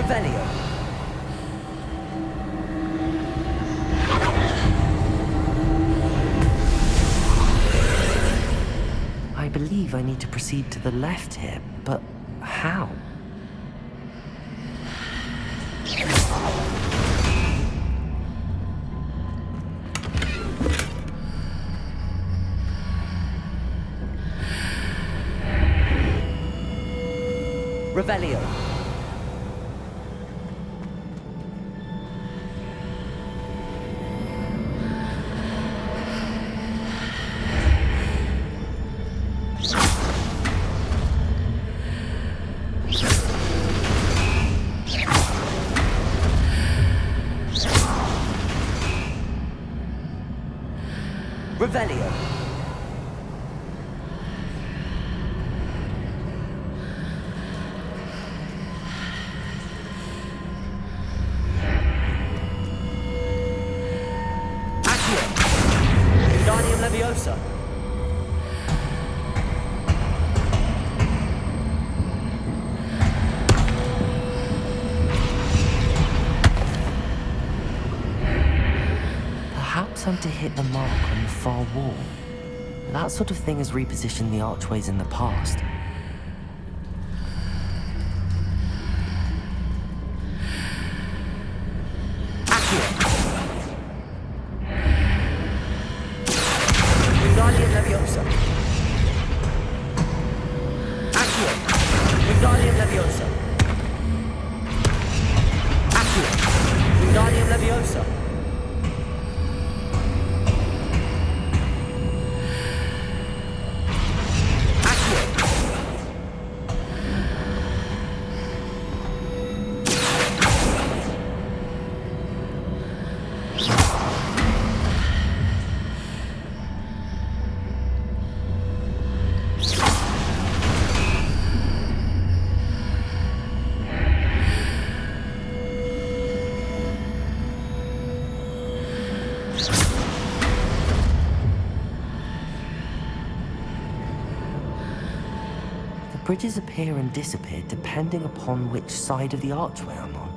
Revelio. I believe I need to proceed to the left here, but how? Revelio. Revelio. Leviosa. Perhaps I'm to hit the mark on the far wall. That sort of thing has repositioned the archways in the past. Leviosa. Accio. Wingardium Leviosa. Accio. Wingardium Leviosa. Bridges appear and disappear depending upon which side of the archway I'm on.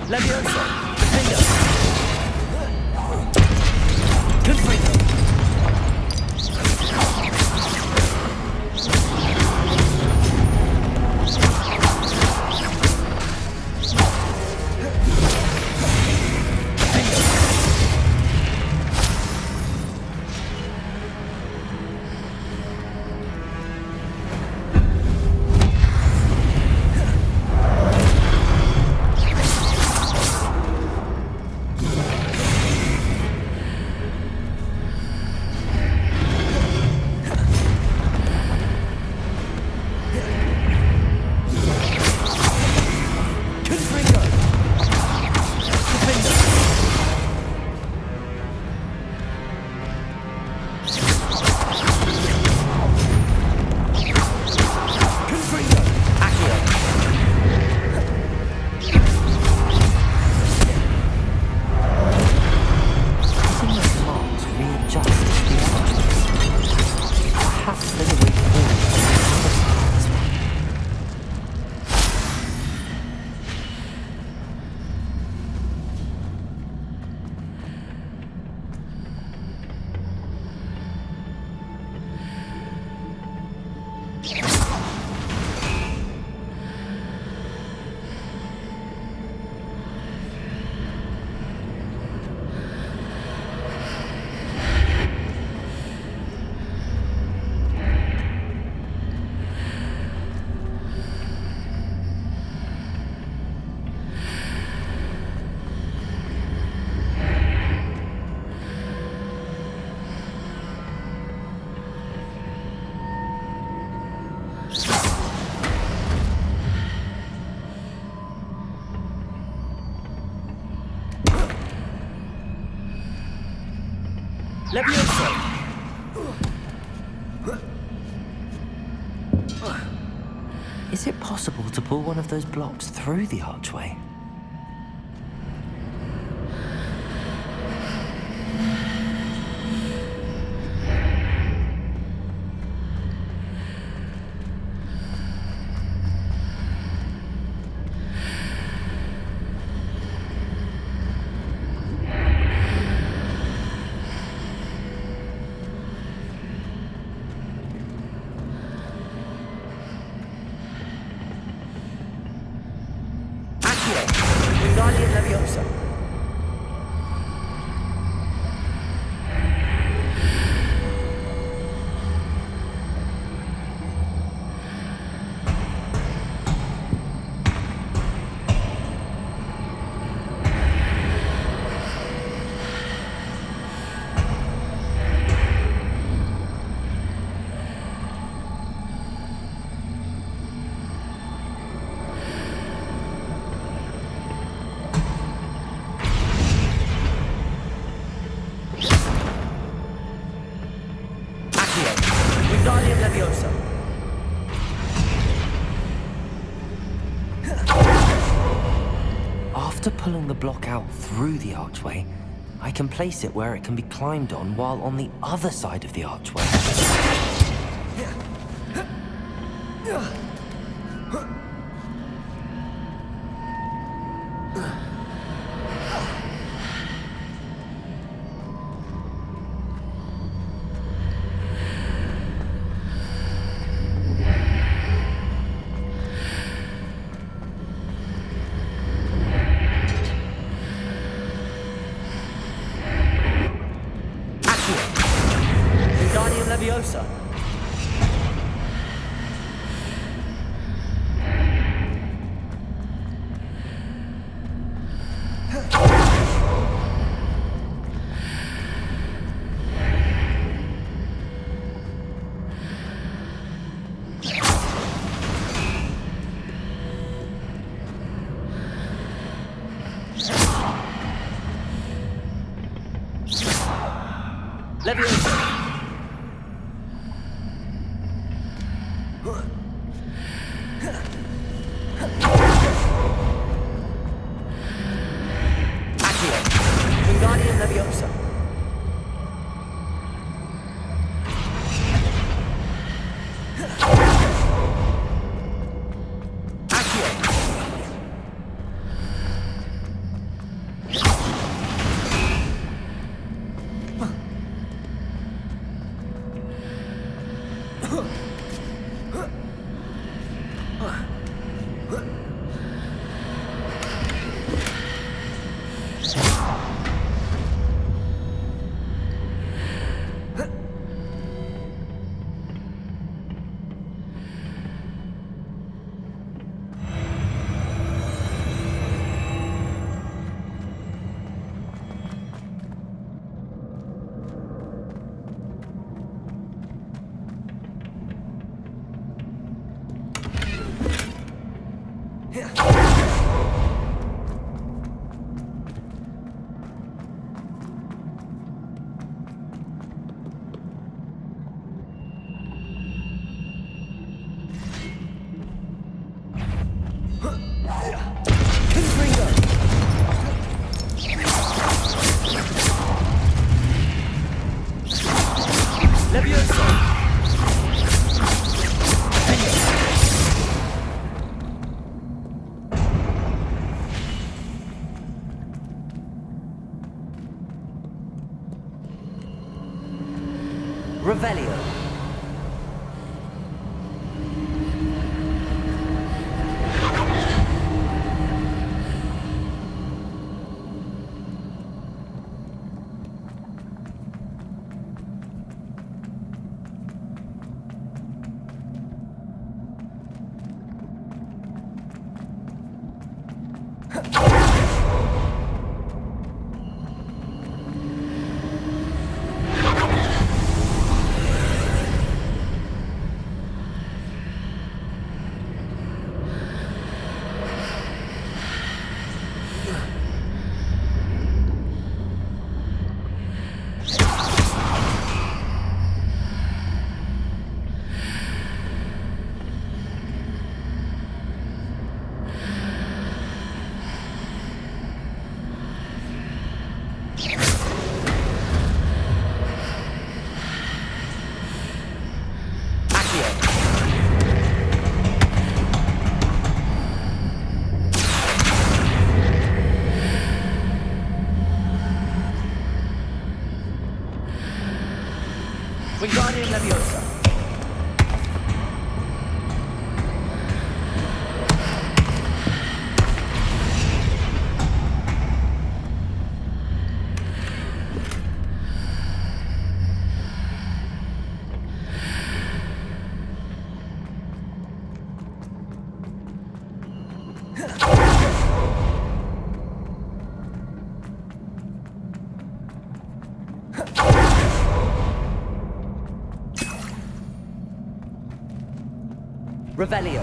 Leviosa! Finger! Gryffindor! Levioso! Is it possible to pull one of those blocks through the archway? Guardian Leviosa. Guardian Leviosa. After pulling the block out through the archway, I can place it where it can be climbed on while on the other side of the archway. Leviosa. Leviosa. Guardian Leviosa. Revelio. Wingardium Leviosa. Revelio.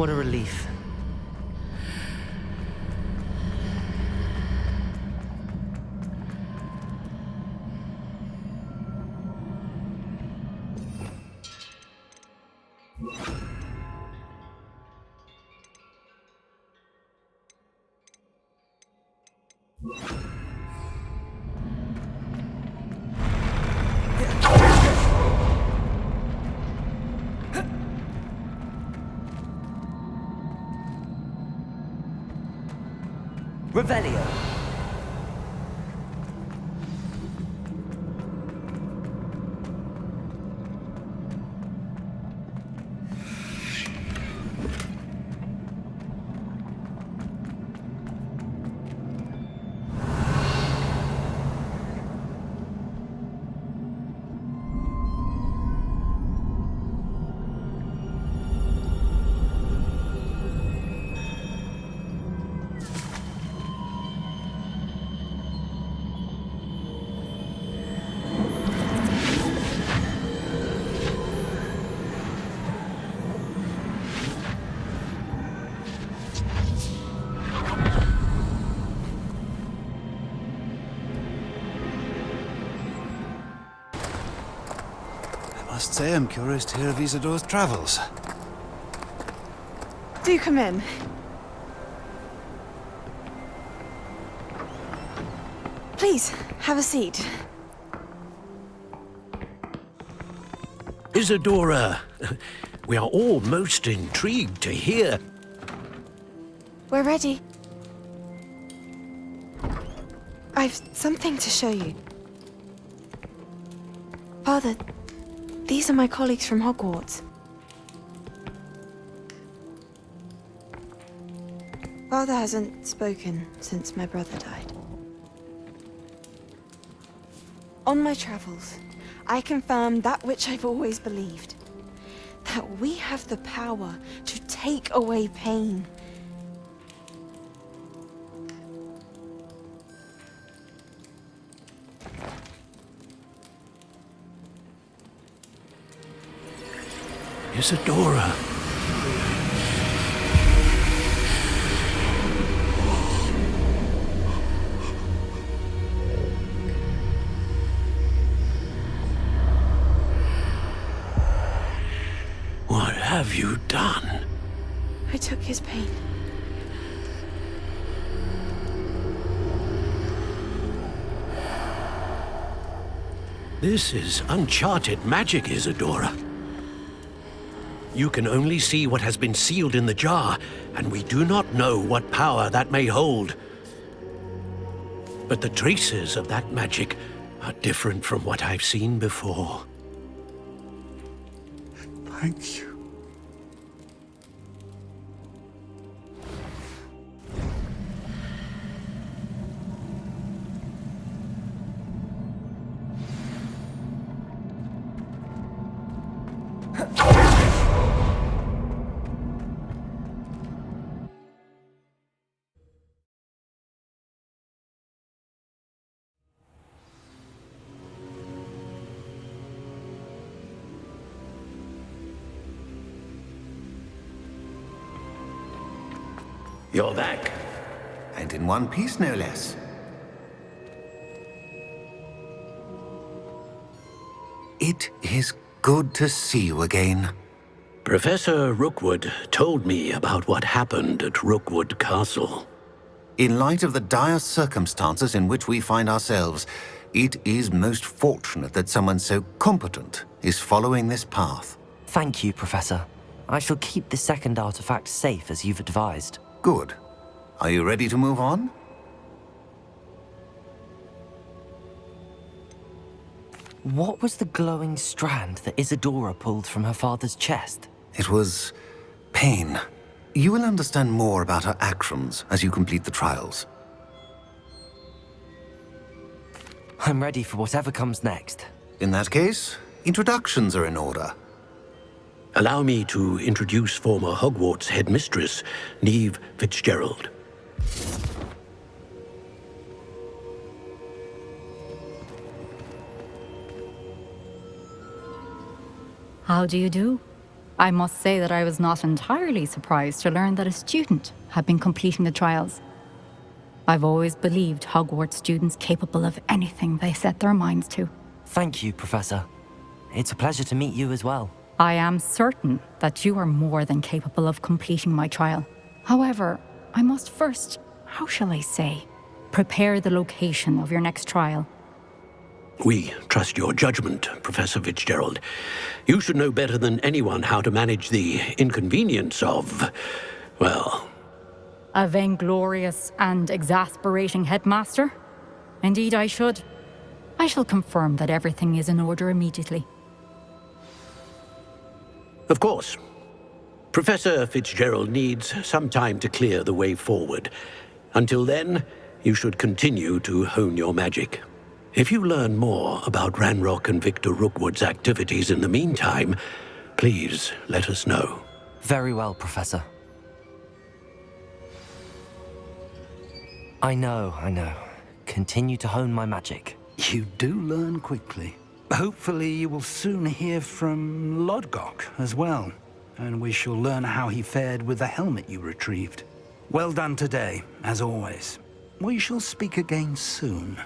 What a relief. Revelio. I must say I'm curious to hear of Isidor's travels. Do come in. Please, have a seat. Isadora, we are all most intrigued to hear. We're ready. I've something to show you. Father, these are my colleagues from Hogwarts. Father hasn't spoken since my brother died. On my travels, I confirmed that which I've always believed. That we have the power to take away pain. Isadora. What have you done? I took his pain. This is uncharted magic, Isadora. You can only see what has been sealed in the jar, and we do not know what power that may hold. But the traces of that magic are different from what I've seen before. Thank you. You're back. And in one piece, no less. It is good to see you again. Professor Rookwood told me about what happened at Rookwood Castle. In light of the dire circumstances in which we find ourselves, it is most fortunate that someone so competent is following this path. Thank you, Professor. I shall keep the second artifact safe as you've advised. Good. Are you ready to move on? What was the glowing strand that Isadora pulled from her father's chest? It was pain. You will understand more about her actions as you complete the trials. I'm ready for whatever comes next. In that case, introductions are in order. Allow me to introduce former Hogwarts headmistress, Neve Fitzgerald. How do you do? I must say that I was not entirely surprised to learn that a student had been completing the trials. I've always believed Hogwarts students capable of anything they set their minds to. Thank you, Professor. It's a pleasure to meet you as well. I am certain that you are more than capable of completing my trial. However, I must first, how shall I say, prepare the location of your next trial. We trust your judgment, Professor Fitzgerald. You should know better than anyone how to manage the inconvenience of, well... A vainglorious and exasperating headmaster? Indeed I should. I shall confirm that everything is in order immediately. Of course. Professor Fitzgerald needs some time to clear the way forward. Until then, you should continue to hone your magic. If you learn more about Ranrock and Victor Rookwood's activities in the meantime, please let us know. Very well, Professor. I know. Continue to hone my magic. You do learn quickly. Hopefully you will soon hear from Lodgok as well, and we shall learn how he fared with the helmet you retrieved. Well done today, as always. We shall speak again soon.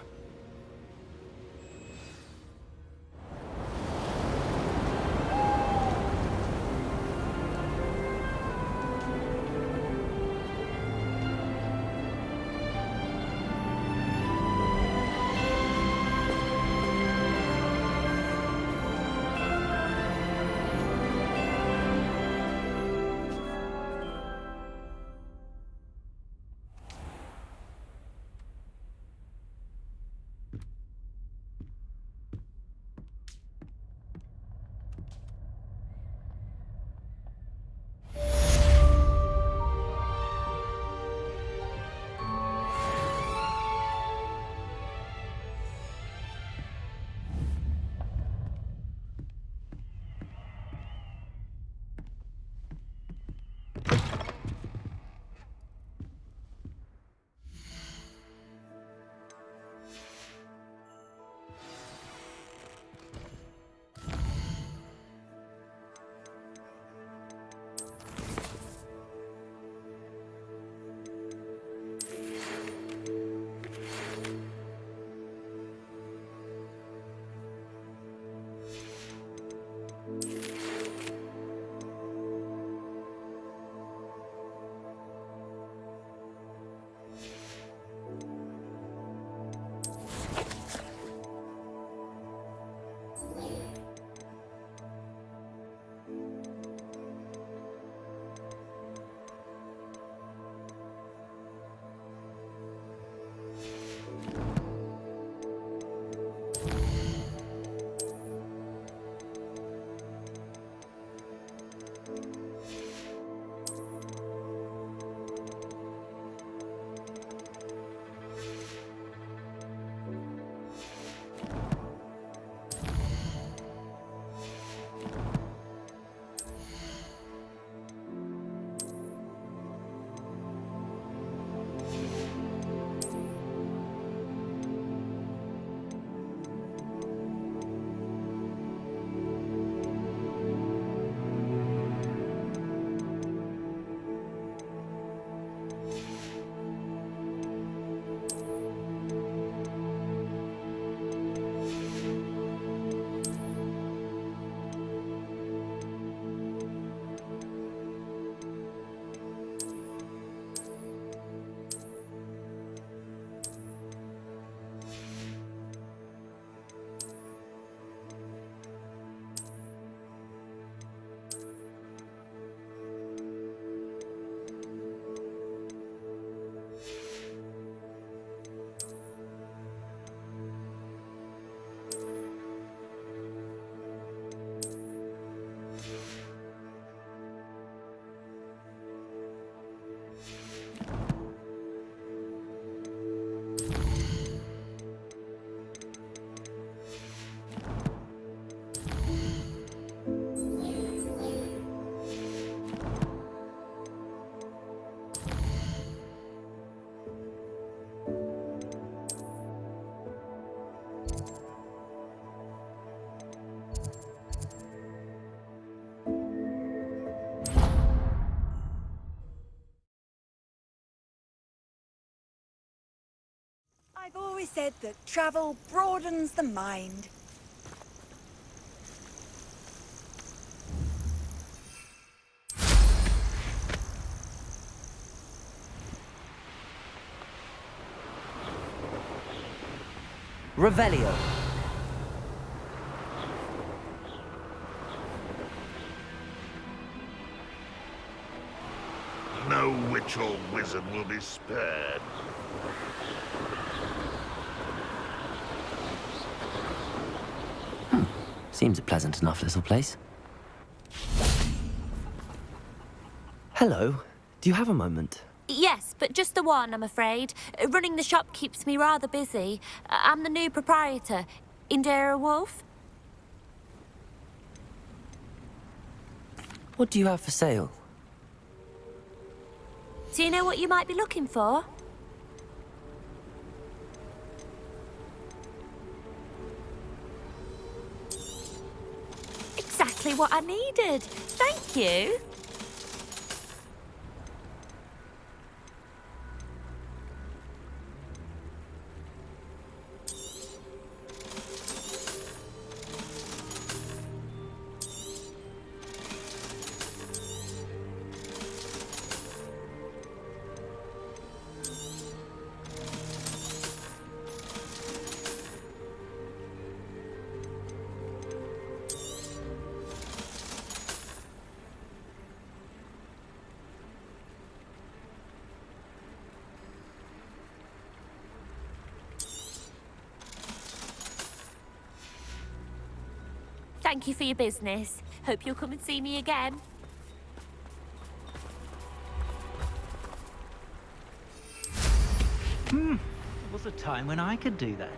always said that travel broadens the mind. Revelio. No witch or wizard will be spared. Seems a pleasant enough little place. Hello. Do you have a moment? Yes, but just the one, I'm afraid. Running the shop keeps me rather busy. I'm the new proprietor, Indira Wolf. What do you have for sale? Do you know what you might be looking for? Exactly what I needed. Thank you. Thank you for your business. Hope you'll come and see me again. There was a time when I could do that.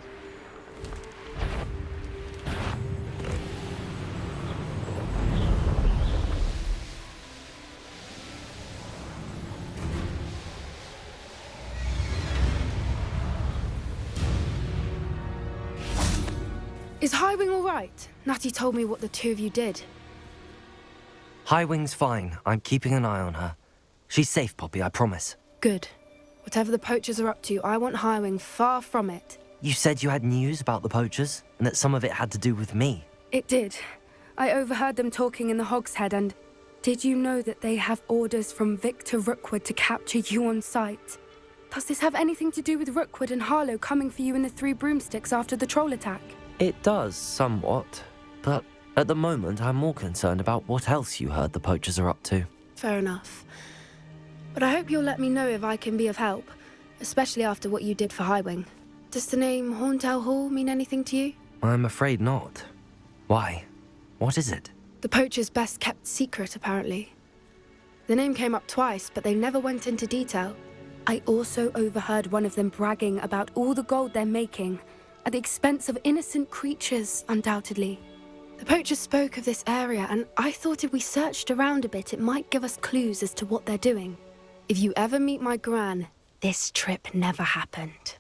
Is Highwing all right? Natty told me what the two of you did. Highwing's fine. I'm keeping an eye on her. She's safe, Poppy, I promise. Good. Whatever the poachers are up to, I want Highwing far from it. You said you had news about the poachers, and that some of it had to do with me. It did. I overheard them talking in the Hogshead, and did you know that they have orders from Victor Rookwood to capture you on sight? Does this have anything to do with Rookwood and Harlow coming for you in the Three Broomsticks after the troll attack? It does, somewhat. But at the moment, I'm more concerned about what else you heard the poachers are up to. Fair enough. But I hope you'll let me know if I can be of help, especially after what you did for Highwing. Does the name Horntail Hall mean anything to you? I'm afraid not. Why? What is it? The poacher's best kept secret, apparently. The name came up twice, but they never went into detail. I also overheard one of them bragging about all the gold they're making, at the expense of innocent creatures, undoubtedly. The poachers spoke of this area, and I thought if we searched around a bit, it might give us clues as to what they're doing. If you ever meet my gran, this trip never happened.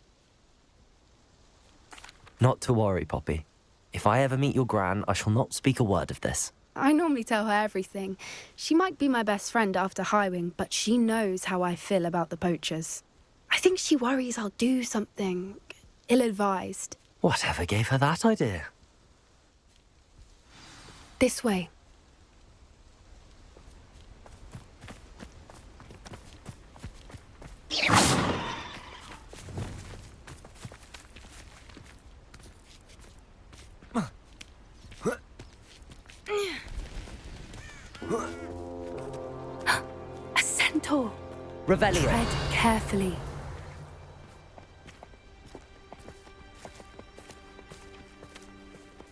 Not to worry, Poppy. If I ever meet your gran, I shall not speak a word of this. I normally tell her everything. She might be my best friend after Highwing, but she knows how I feel about the poachers. I think she worries I'll do something ill-advised. Whatever gave her that idea? This way. A centaur. Revelio. Tread carefully.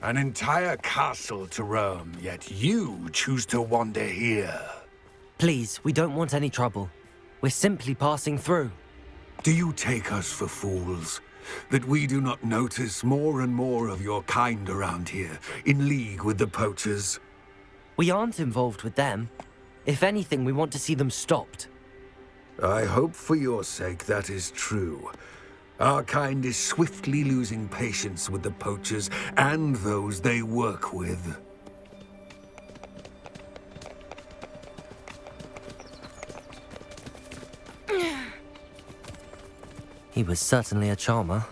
An entire castle to roam, yet you choose to wander here. Please, we don't want any trouble. We're simply passing through. Do you take us for fools? That we do not notice more and more of your kind around here, in league with the poachers? We aren't involved with them. If anything, we want to see them stopped. I hope for your sake that is true. Our kind is swiftly losing patience with the poachers and those they work with. He was certainly a charmer.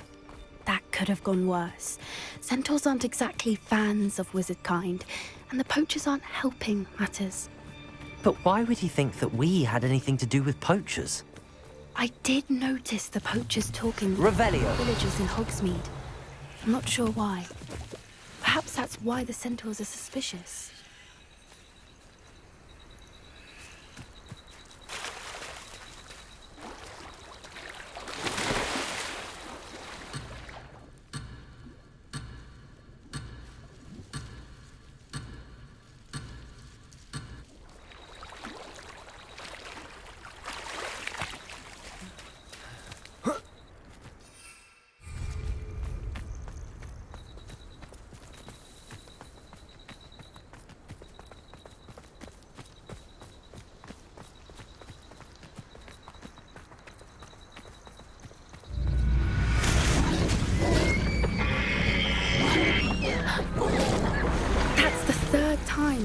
could have gone worse. Centaurs aren't exactly fans of wizard kind, and the poachers aren't helping matters. But why would he think that we had anything to do with poachers? I did notice the poachers talking Revelio. with villagers in Hogsmeade. I'm not sure why. Perhaps that's why the centaurs are suspicious.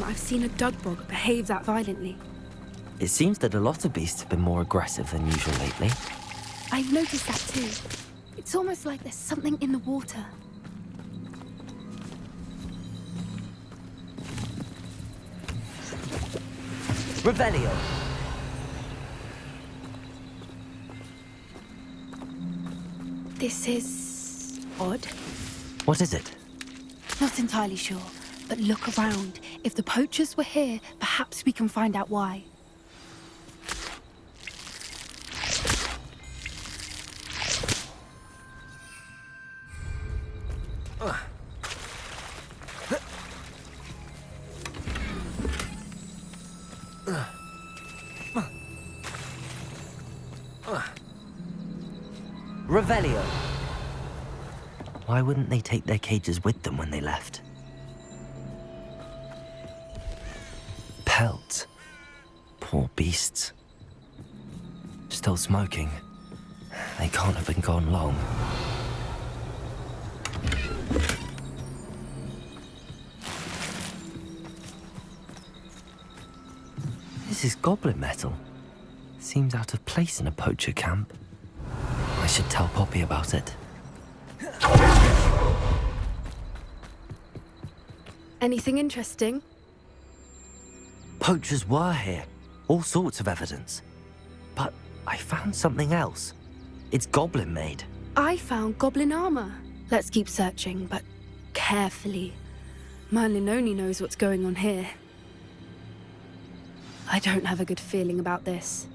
I've seen a dugbog behave that violently. It seems that a lot of beasts have been more aggressive than usual lately. I've noticed that too. It's almost like there's something in the water. Revelio. This is odd. What is it? Not entirely sure, but look around. If the poachers were here, perhaps we can find out why. Revelio. Why wouldn't they take their cages with them when they left? Pelts. Poor beasts. Still smoking. They can't have been gone long. This is goblin metal. Seems out of place in a poacher camp. I should tell Poppy about it. Anything interesting? Poachers were here. All sorts of evidence. But I found something else. It's goblin made. I found goblin armor. Let's keep searching, but carefully. Merlin only knows what's going on here. I don't have a good feeling about this.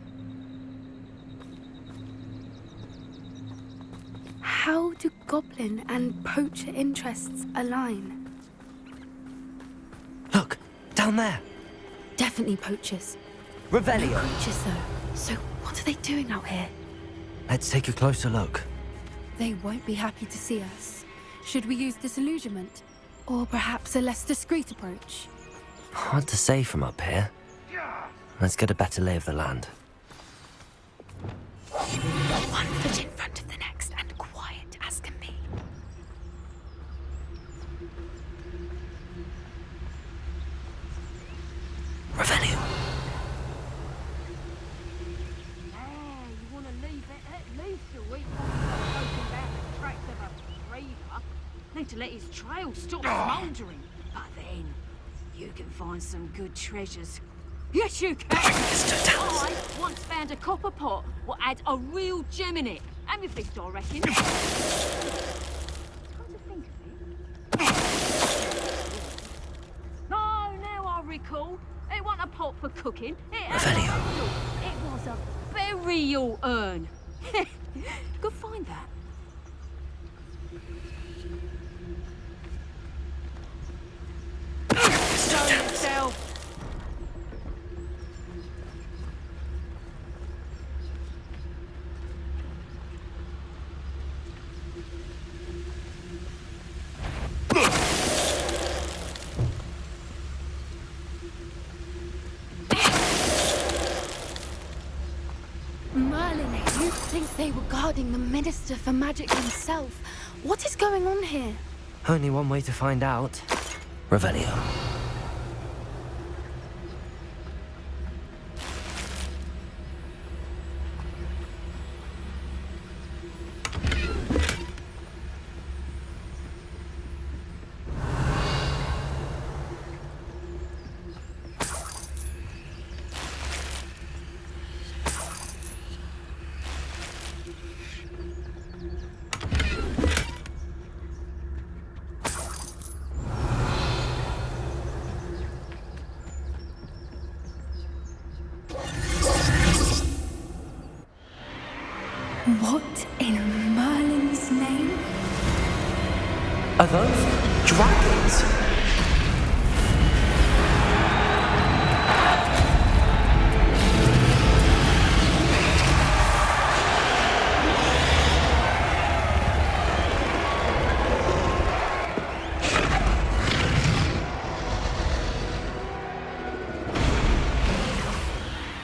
How do goblin and poacher interests align? Look, down there. Definitely poachers. Revelio. No poachers, though. So what are they doing out here? Let's take a closer look. They won't be happy to see us. Should we use disillusionment? Or perhaps a less discreet approach? Hard to say from up here. Let's get a better lay of the land. One foot in front of the next and quiet as can be. Revelio. You want to leave it at least a week after poking down the tracks of a reaver. Need to let his trail stop smouldering. But then, you can find some good treasures. Yes, you can! I once found a copper pot what had a real gem in it. Amethyst, I reckon. Come to think of it. No, now I recall. It wasn't a pot for cooking. It was a burial urn. Go find that. Show yourself. Merlin, you'd think they were guarding the Minister for Magic himself. What is going on here? Only one way to find out. Revelio. What in Merlin's name? Are those dragons?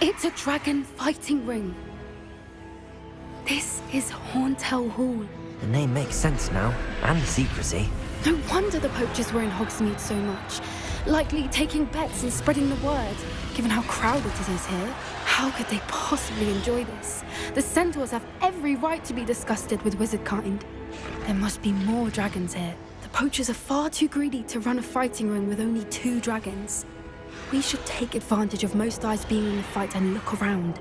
It's a dragon fighting ring. This is Hauntel Hall. The name makes sense now, and the secrecy. No wonder the poachers were in Hogsmeade so much. Likely taking bets and spreading the word, given how crowded it is here. How could they possibly enjoy this? The centaurs have every right to be disgusted with wizard kind. There must be more dragons here. The poachers are far too greedy to run a fighting ring with only 2 dragons. We should take advantage of most eyes being in the fight and look around.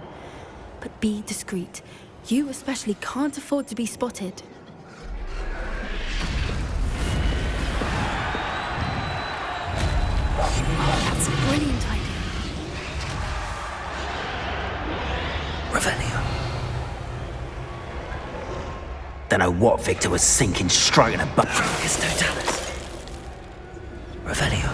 But be discreet. You especially can't afford to be spotted. Oh, that's a brilliant idea. Revelio. Don't know what Victor was sinking straight in a butt. It's Totalis. Revelio.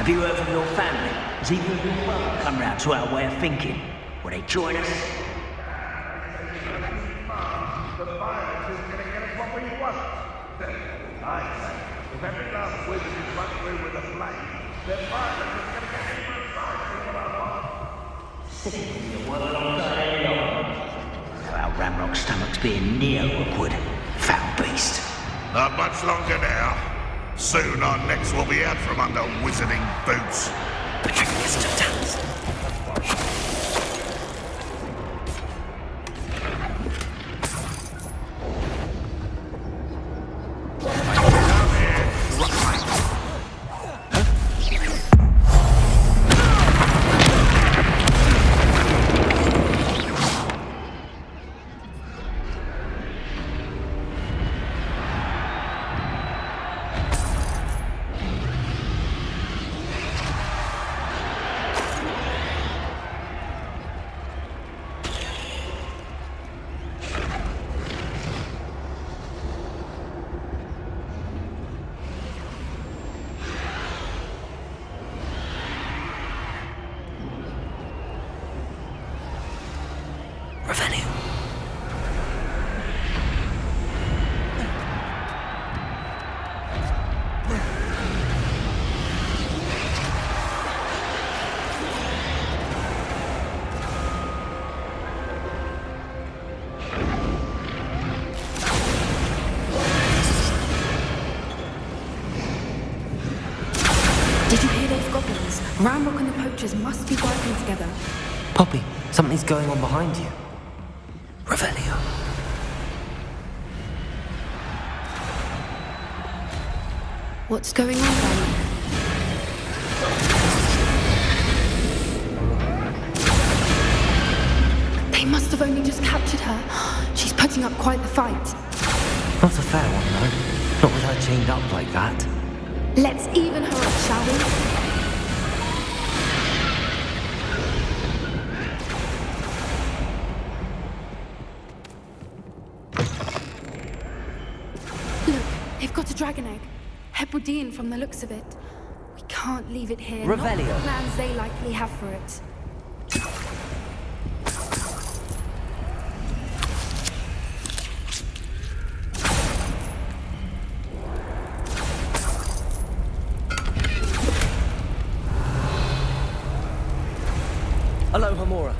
Have you heard from your family? Has either of your mother come round to our way of thinking? Will they join us? The violence is going to get us what we want. I say, if every last wizard is run through with a flame, then violence is going to get me precisely what I want. Sitting in the world alongside anyone. Now our Ramrock stomachs being near awkward. Foul beast. Not much longer now. Soon our necks will be out from under wizarding boots. It's Totalis. Revelio. Did you hear those goblins? Ramrock and the poachers must be working together. Poppy, something's going on behind you. Revelio. What's going on down there? They must have only just captured her. She's putting up quite the fight. Not a fair one, though. Not with her chained up like that. Let's even her up, shall we? Look, they've got a dragon egg. Hebridean from the looks of it. We can't leave it here. Not Revelio. the plans they likely have for it. Aloha Mora.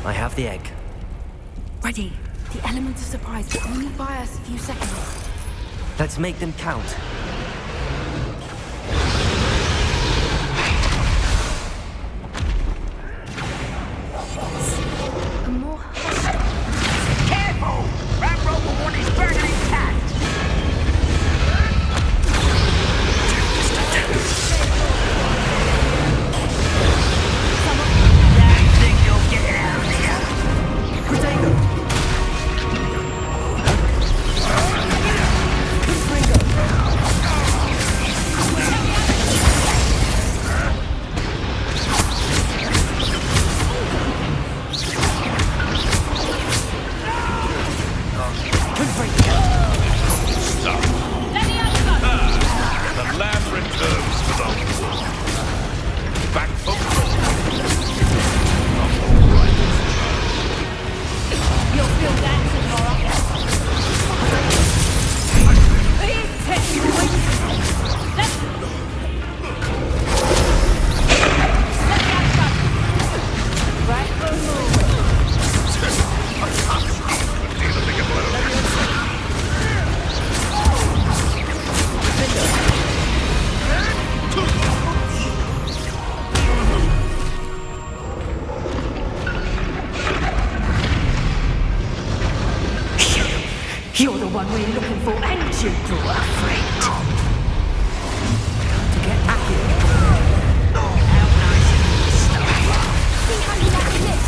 I have the egg. Ready. The element of surprise will only buy us a few seconds. Let's make them count. A more Careful! Rambo will want his burger intact! Don't think you'll get out of here! Potato! The lamb returns to the wood. Back for You'll feel that tomorrow. Please take your wings. Right for move. You're the one we're looking for, ain't you, poor friend? To get accurate. How nice of you to start. See how you like this.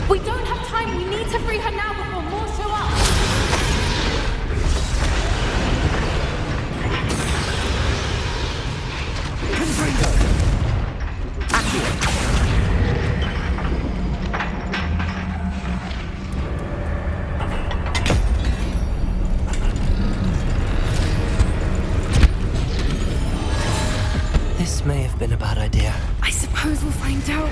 We don't have time. We need to free her now before more show up. This may have been a bad idea. I suppose we'll find out.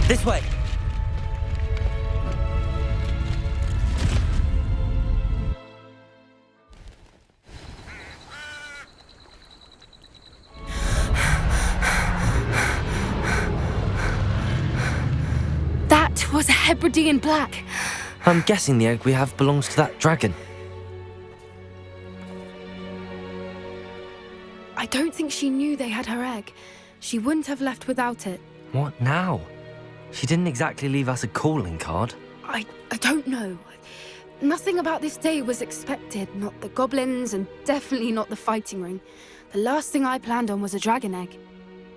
This way. That was a Hebridean black. I'm guessing the egg we have belongs to that dragon. I don't think she knew they had her egg, She wouldn't have left without it. What now? She didn't exactly leave us a calling card. I don't know. Nothing about this day was expected. Not the goblins, and definitely not the fighting ring. The last thing I planned on was a dragon egg.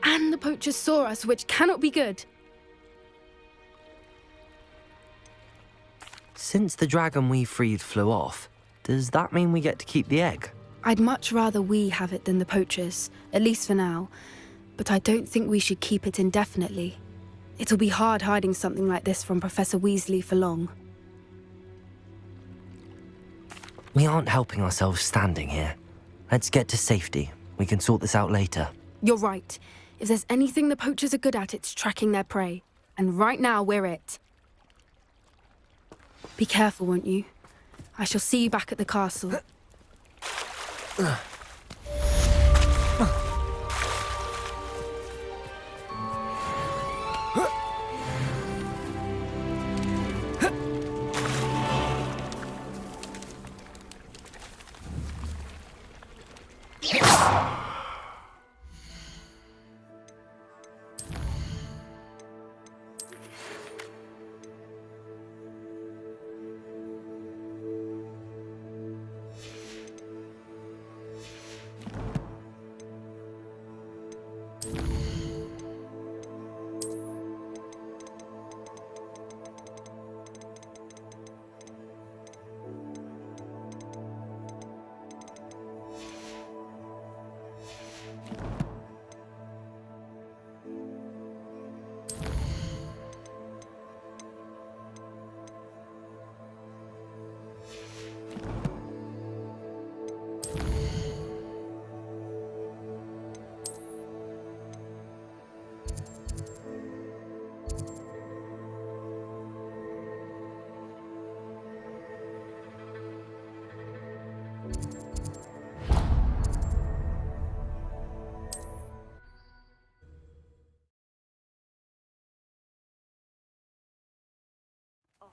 And the poachers saw us, which cannot be good. Since the dragon we freed flew off, does that mean we get to keep the egg? I'd much rather we have it than the poachers, at least for now. But I don't think we should keep it indefinitely. It'll be hard hiding something like this from Professor Weasley for long. We aren't helping ourselves standing here. Let's get to safety. We can sort this out later. You're right. If there's anything the poachers are good at, it's tracking their prey. And right now, we're it. Be careful, won't you? I shall see you back at the castle.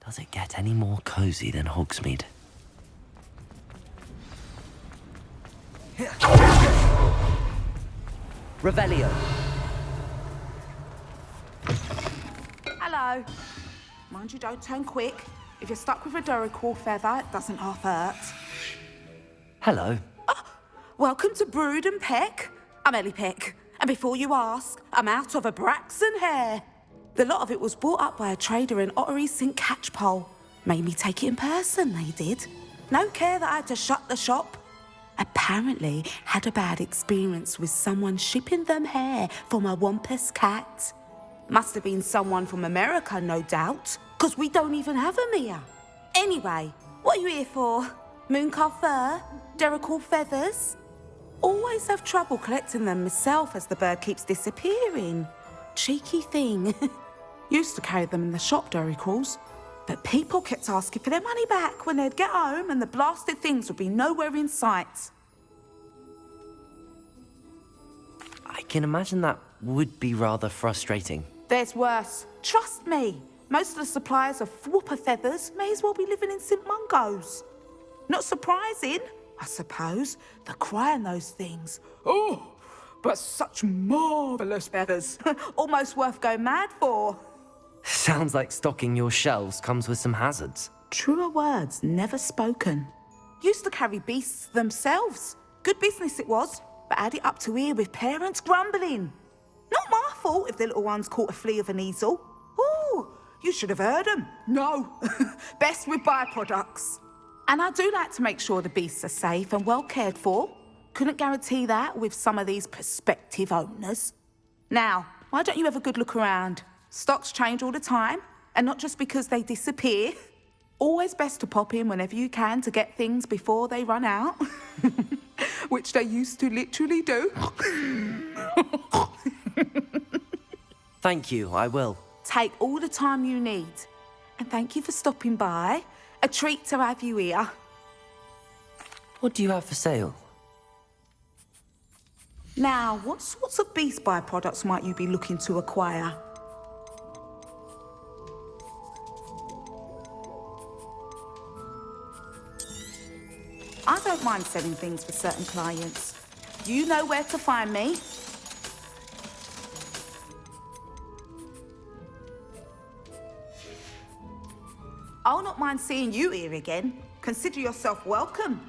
Does it get any more cozy than Hogsmeade? Revelio. Hello. Mind you, don't turn quick. If you're stuck with a Duracell feather, it doesn't half hurt. Hello. Welcome to Brood and Peck. I'm Ellie Peck. And before you ask, I'm out of a Braxton hair. The lot of it was bought up by a trader in Ottery St. Catchpole. Made me take it in person, they did. No care that I had to shut the shop. Apparently had a bad experience with someone shipping them hair for my Wampus cat. Must have been someone from America, no doubt, because we don't even have them here. Anyway, what are you here for? Mooncar fur? Duracell feathers? Always have trouble collecting them myself as the bird keeps disappearing. Cheeky thing. Used to carry them in the shop, Duracalls, but people kept asking for their money back when they'd get home and the blasted things would be nowhere in sight. I can imagine that would be rather frustrating. There's worse. Trust me. Most of the suppliers of whooper feathers may as well be living in St. Mungo's. Not surprising, I suppose, the cry on those things. Oh, but such marvellous feathers. Almost worth going mad for. Sounds like stocking your shelves comes with some hazards. Truer words never spoken. Used to carry beasts themselves. Good business it was, but had it up to here with parents grumbling. Not my fault if the little ones caught a flea of an easel. Ooh, you should have heard them. No, best with byproducts. And I do like to make sure the beasts are safe and well cared for. Couldn't guarantee that with some of these prospective owners. Now, why don't you have a good look around? Stocks change all the time, and not just because they disappear. Always best to pop in whenever you can to get things before they run out. Which they used to literally do. Thank you, I will. Take all the time you need. And thank you for stopping by. A treat to have you here. What do you have for sale? Now, what sorts of beast byproducts might you be looking to acquire? I don't mind selling things for certain clients. You know where to find me. I'll not mind seeing you here again. Consider yourself welcome.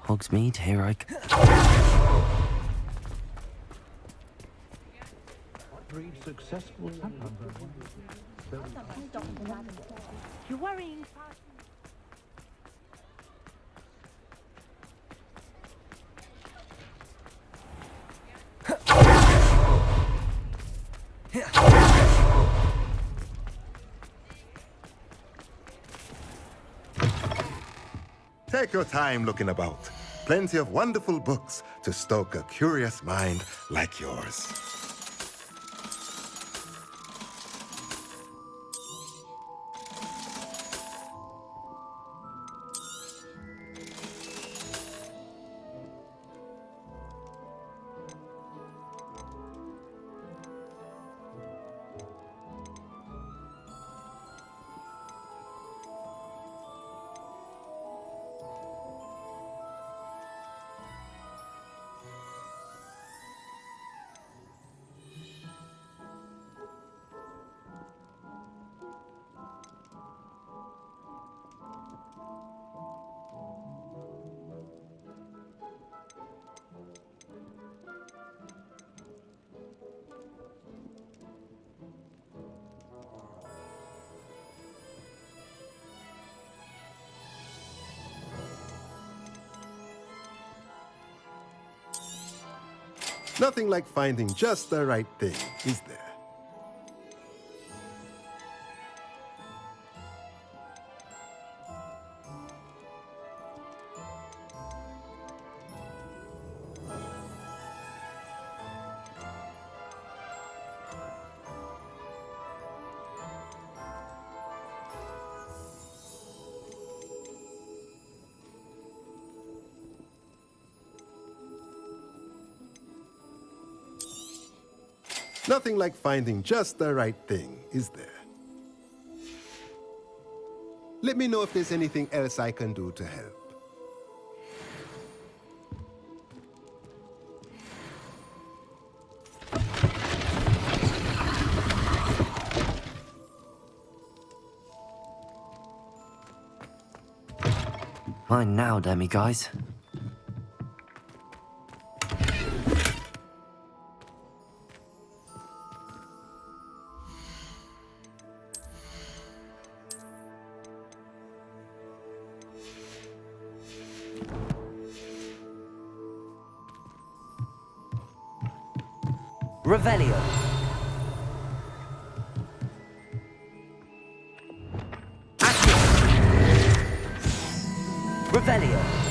Hogsmeade, here I Breed successful. You're worrying fast. Take your time looking about. Plenty of wonderful books to stoke a curious mind like yours. Nothing like finding just the right thing, is there? Nothing like finding just the right thing, is there? Let me know if there's anything else I can do to help. Mine now, demi-guys. Revelio. Revelio.